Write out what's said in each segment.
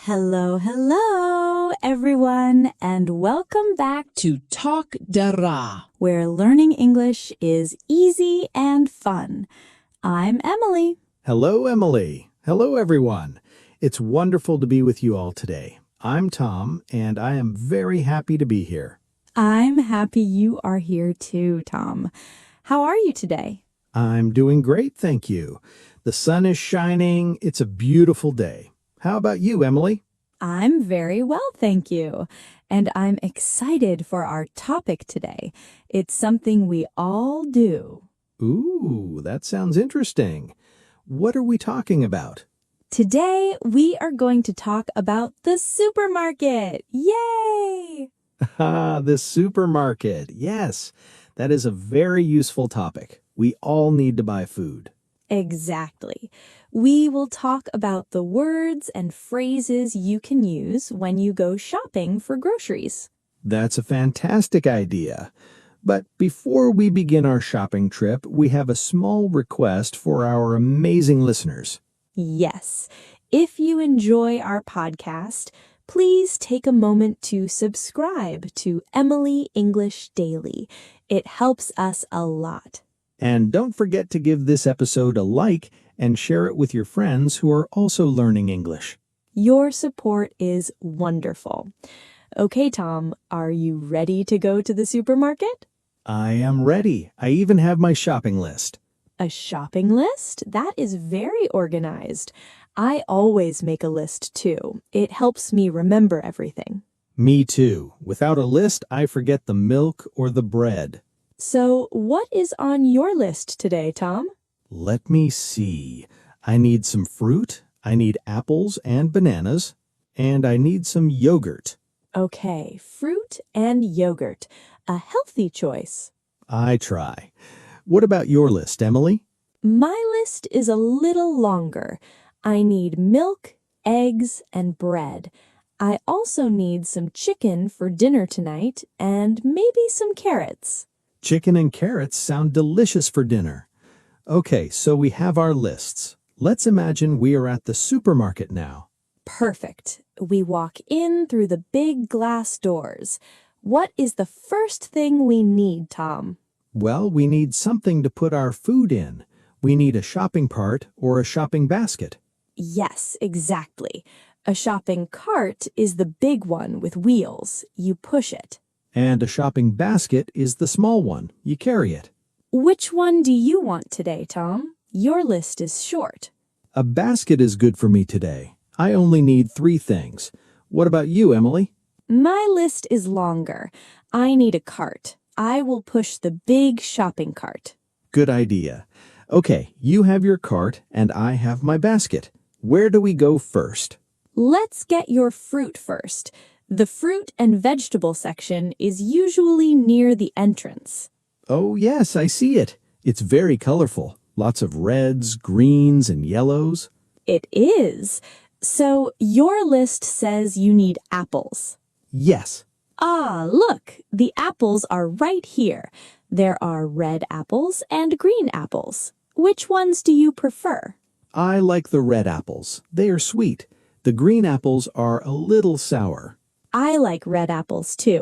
Hello, hello, everyone, and welcome back to Talk Dara, where learning English is easy and fun. I'm Emily. Hello, Emily. Hello, everyone. It's wonderful to be with you all today. I'm Tom, and I am very happy to be here. I'm happy you are here too, Tom. How are you today? I'm doing great, thank you. The sun is shining. It's a beautiful day. How about you, Emily? I'm very well, thank you. And I'm excited for our topic today. It's something we all do. Ooh, that sounds interesting. What are we talking about? Today, we are going to talk about the supermarket. Yay! The supermarket. Yes, that is a very useful topic. We all need to buy food. Exactly. We will talk about the words and phrases you can use when you go shopping for groceries. That's a fantastic idea. But before we begin our shopping trip, we have a small request for our amazing listeners. Yes. If you enjoy our podcast, please take a moment to subscribe to Emily English Daily. It helps us a lot. And don't forget to give this episode a like and share it with your friends who are also learning English. Your support is wonderful. Okay, Tom, are you ready to go to the supermarket? I am ready. I even have my shopping list. A shopping list? That is very organized. I always make a list too. It helps me remember everything. Me too. Without a list, I forget the milk or the bread. So, what is on your list today, Tom? Let me see. I need some fruit, I need apples and bananas, and I need some yogurt. Okay, fruit and yogurt. A healthy choice. I try. What about your list, Emily? My list is a little longer. I need milk, eggs, and bread. I also need some chicken for dinner tonight and maybe some carrots. Chicken and carrots sound delicious for dinner. Okay, so we have our lists. Let's imagine we are at the supermarket now. Perfect. We walk in through the big glass doors. What is the first thing we need, Tom? Well, we need something to put our food in. We need a shopping cart or a shopping basket. Yes, exactly. A shopping cart is the big one with wheels. You push it. And a shopping basket is the small one. You carry it. Which one do you want today, Tom? Your list is short. A basket is good for me today. I only need 3 things. What about you, Emily? My list is longer. I need a cart. I will push the big shopping cart. Good idea. Okay, you have your cart and I have my basket. Where do we go first? Let's get your fruit first. The fruit and vegetable section is usually near the entrance. Oh, yes, I see it. It's very colorful. Lots of reds, greens, and yellows. It is. So your list says you need apples. Yes. Ah, look, the apples are right here. There are red apples and green apples. Which ones do you prefer? I like the red apples. They are sweet. The green apples are a little sour. I like red apples too.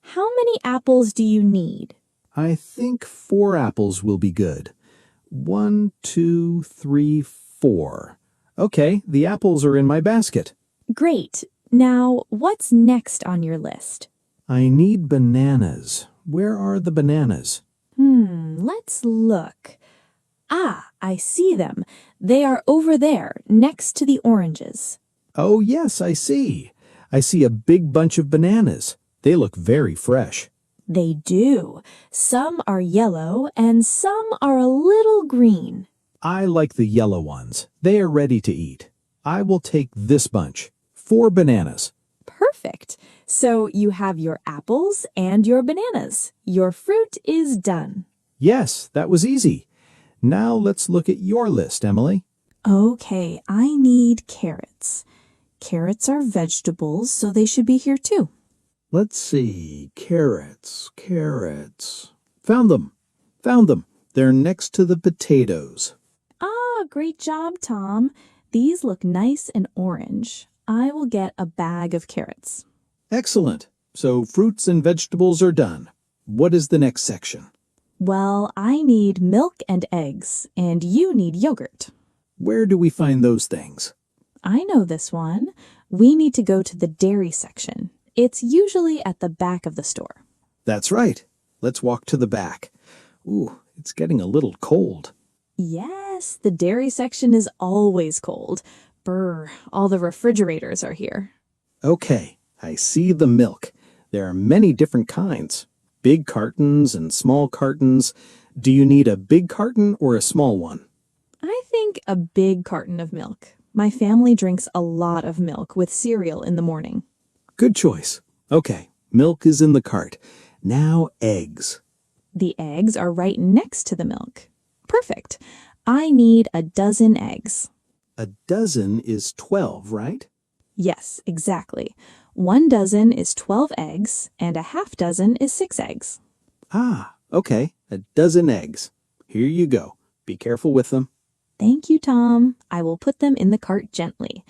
How many apples do you need? I think 4 apples will be good. 1, 2, 3, 4. Okay, the apples are in my basket. Great. Now, what's next on your list? I need bananas. Where are the bananas? Let's look. Ah, I see them. They are over there, next to the oranges. Oh, yes, I see. I see a big bunch of bananas. They look very fresh. They do. Some are yellow and some are a little green. I like the yellow ones. They are ready to eat. I will take this bunch. 4 bananas. Perfect. So you have your apples and your bananas. Your fruit is done. Yes, that was easy. Now let's look at your list, Emily. Okay, I need carrots. Carrots are vegetables, so they should be here too. Let's see. Carrots. Found them. They're next to the potatoes. Ah, great job, Tom. These look nice and orange. I will get a bag of carrots. Excellent. So fruits and vegetables are done. What is the next section? Well, I need milk and eggs, and you need yogurt. Where do we find those things? I know this one. We need to go to the dairy section. It's usually at the back of the store. That's right. Let's walk to the back. Ooh, it's getting a little cold. Yes, the dairy section is always cold. Brr, all the refrigerators are here. Okay, I see the milk. There are many different kinds. Big cartons and small cartons. Do you need a big carton or a small one? I think a big carton of milk. My family drinks a lot of milk with cereal in the morning. Good choice. Okay, milk is in the cart. Now eggs. The eggs are right next to the milk. Perfect. I need a dozen eggs. A dozen is 12, right? Yes, exactly. 1 dozen is 12 eggs, and a half dozen is 6 eggs. Ah, okay, a dozen eggs. Here you go. Be careful with them. Thank you, Tom. I will put them in the cart gently.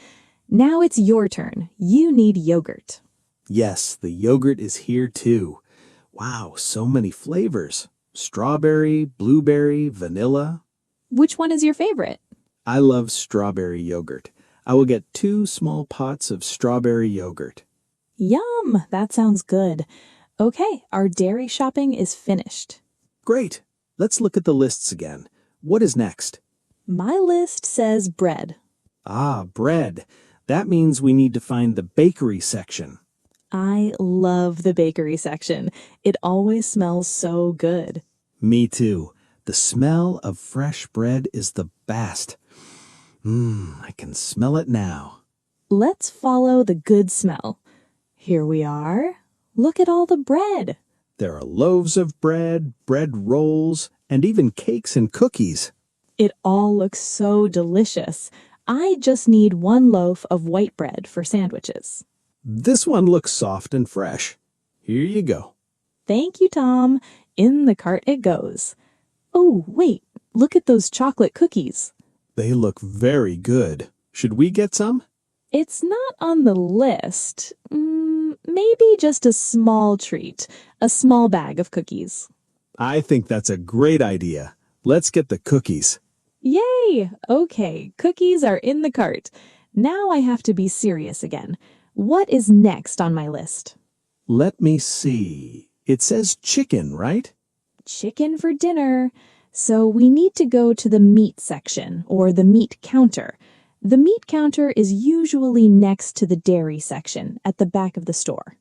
Now it's your turn. You need yogurt. Yes, the yogurt is here too. Wow, so many flavors. Strawberry, blueberry, vanilla. Which one is your favorite? I love strawberry yogurt. I will get 2 small pots of strawberry yogurt. Yum! That sounds good. Okay, our dairy shopping is finished. Great. Let's look at the lists again. What is next? My list says bread. Ah, bread. That means we need to find the bakery section. I love the bakery section. It always smells so good. Me too. The smell of fresh bread is the best. I can smell it now. Let's follow the good smell. Here we are. Look at all the bread. There are loaves of bread, bread rolls, and even cakes and cookies. It all looks so delicious. I just need 1 loaf of white bread for sandwiches. This one looks soft and fresh. Here you go. Thank you, Tom. In the cart it goes. Oh, wait, look at those chocolate cookies. They look very good. Should we get some? It's not on the list. Maybe just a small treat, a small bag of cookies. I think that's a great idea. Let's get the cookies. Yay! Okay, cookies are in the cart. Now I have to be serious again. What is next on my list? Let me see. It says chicken, right? Chicken for dinner. So we need to go to the meat section, or the meat counter. The meat counter is usually next to the dairy section at the back of the store.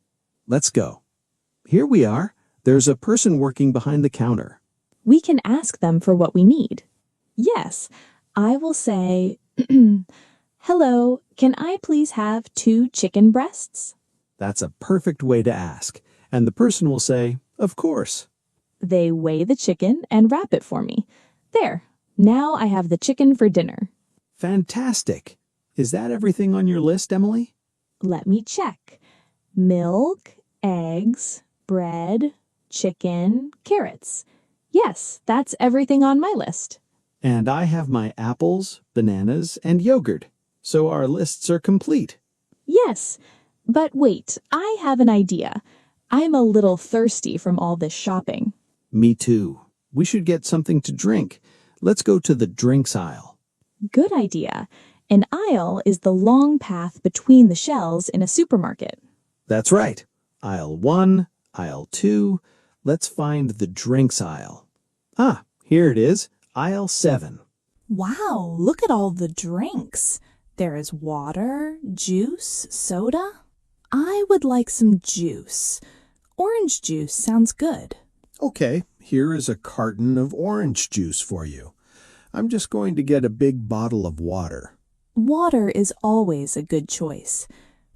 Let's go. Here we are. There's a person working behind the counter. We can ask them for what we need. Yes, I will say, hello, can I please have 2 chicken breasts? That's a perfect way to ask. And the person will say, of course. They weigh the chicken and wrap it for me. There, now I have the chicken for dinner. Fantastic. Is that everything on your list, Emily? Let me check. Milk, eggs, bread, chicken, carrots. Yes, that's everything on my list. And I have my apples, bananas, and yogurt. So our lists are complete. Yes, but wait, I have an idea. I'm a little thirsty from all this shopping. Me too. We should get something to drink. Let's go to the drinks aisle. Good idea. An aisle is the long path between the shelves in a supermarket. That's right. Aisle 1, aisle 2. Let's find the drinks aisle. Ah, here it is. Aisle 7. Wow, look at all the drinks. There is water, juice, soda. I would like some juice. Orange juice sounds good. Okay, here is a carton of orange juice for you. I'm just going to get a big bottle of water. Water is always a good choice.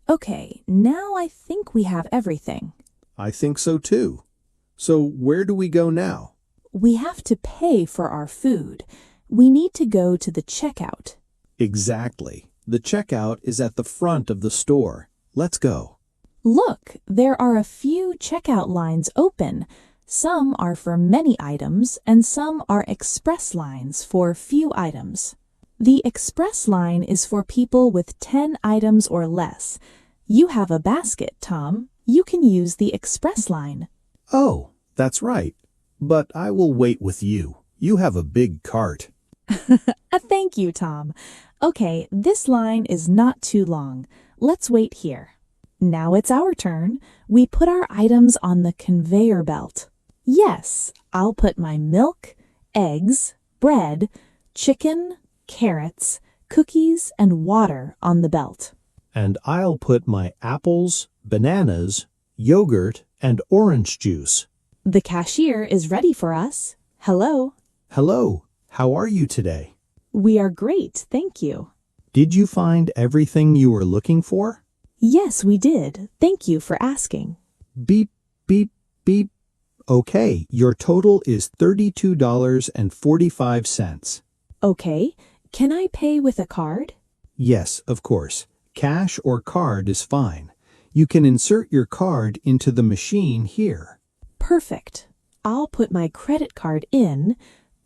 Okay, now I think we have everything. I think so too. So where do we go now? We have to pay for our food. We need to go to the checkout. Exactly. The checkout is at the front of the store. Let's go. Look, there are a few checkout lines open. Some are for many items, and some are express lines for few items. The express line is for people with 10 items or less. You have a basket, Tom. You can use the express line. Oh, that's right. But I will wait with you. You have a big cart. Thank you, Tom. Okay, this line is not too long. Let's wait here. Now it's our turn. We put our items on the conveyor belt. Yes, I'll put my milk, eggs, bread, chicken, carrots, cookies, and water on the belt. And I'll put my apples, bananas, yogurt, and orange juice. The cashier is ready for us. Hello. Hello, how are you today? We are great, thank you. Did you find everything you were looking for? Yes, we did. Thank you for asking. Beep, beep, beep. Okay, your total is $32.45. Okay, can I pay with a card? Yes, of course. Cash or card is fine. You can insert your card into the machine here. Perfect. I'll put my credit card in.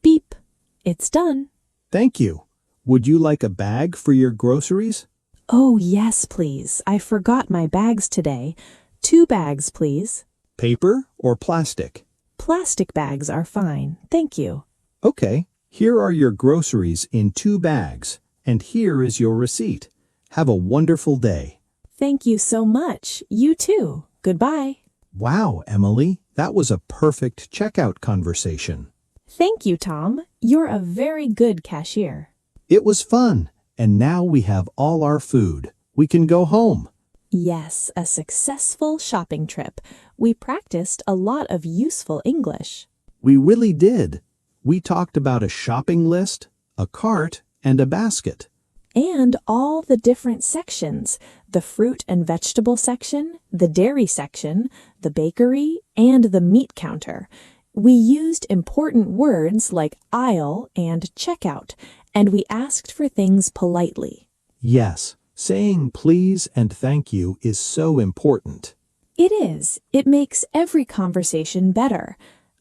Beep. It's done. Thank you. Would you like a bag for your groceries? Oh, yes, please. I forgot my bags today. 2 bags, please. Paper or plastic? Plastic bags are fine. Thank you. Okay, here are your groceries in 2 bags, and here is your receipt. Have a wonderful day. Thank you so much. You too. Goodbye. Wow, Emily, that was a perfect checkout conversation. Thank you, Tom. You're a very good cashier. It was fun, and now we have all our food. We can go home. Yes, a successful shopping trip. We practiced a lot of useful English. We really did. We talked about a shopping list, a cart, and a basket. And all the different sections, the fruit and vegetable section, the dairy section, the bakery, and the meat counter. We used important words like aisle and checkout, and we asked for things politely. Yes, saying please and thank you is so important. It is. It makes every conversation better.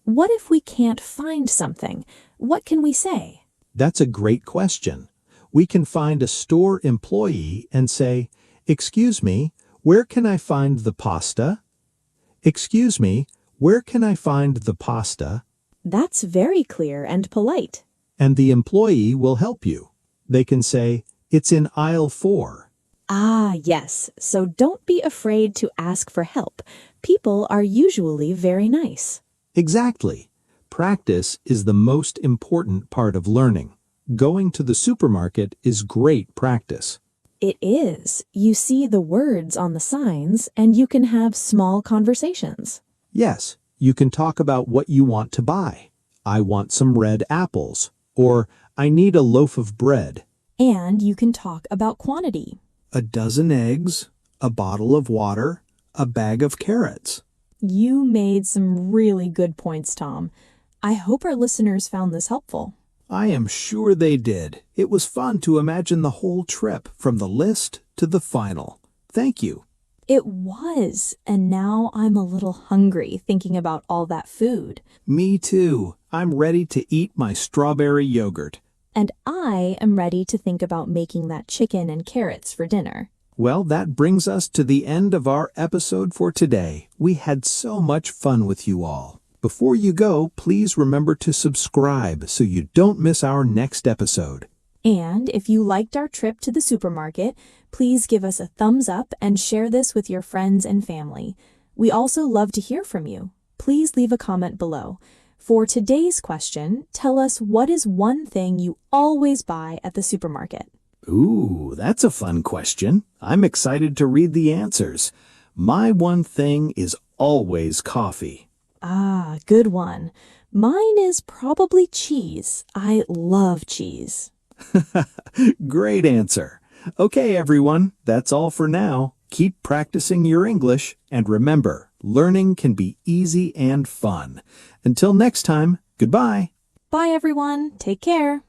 What if we can't find something? What can we say? That's a great question. We can find a store employee and say, "Excuse me, where can I find the pasta?" "Excuse me, where can I find the pasta?" That's very clear and polite. And the employee will help you. They can say, "It's in aisle 4. Ah, yes. So don't be afraid to ask for help. People are usually very nice. Exactly. Practice is the most important part of learning. Going to the supermarket is great practice. It is. You see the words on the signs and you can have small conversations. Yes, you can talk about what you want to buy. I want some red apples. Or, I need a loaf of bread. And you can talk about quantity. A dozen eggs, a bottle of water, a bag of carrots. You made some really good points, Tom. I hope our listeners found this helpful. I am sure they did. It was fun to imagine the whole trip from the list to the final. Thank you. It was, and now I'm a little hungry thinking about all that food. Me too. I'm ready to eat my strawberry yogurt. And I am ready to think about making that chicken and carrots for dinner. Well, that brings us to the end of our episode for today. We had so much fun with you all. Before you go, please remember to subscribe so you don't miss our next episode. And if you liked our trip to the supermarket, please give us a thumbs up and share this with your friends and family. We also love to hear from you. Please leave a comment below. For today's question, tell us what is one thing you always buy at the supermarket? Ooh, that's a fun question. I'm excited to read the answers. My one thing is always coffee. Ah, good one. Mine is probably cheese. I love cheese. Great answer. Okay, everyone, that's all for now. Keep practicing your English, and remember, learning can be easy and fun. Until next time, goodbye. Bye, everyone. Take care.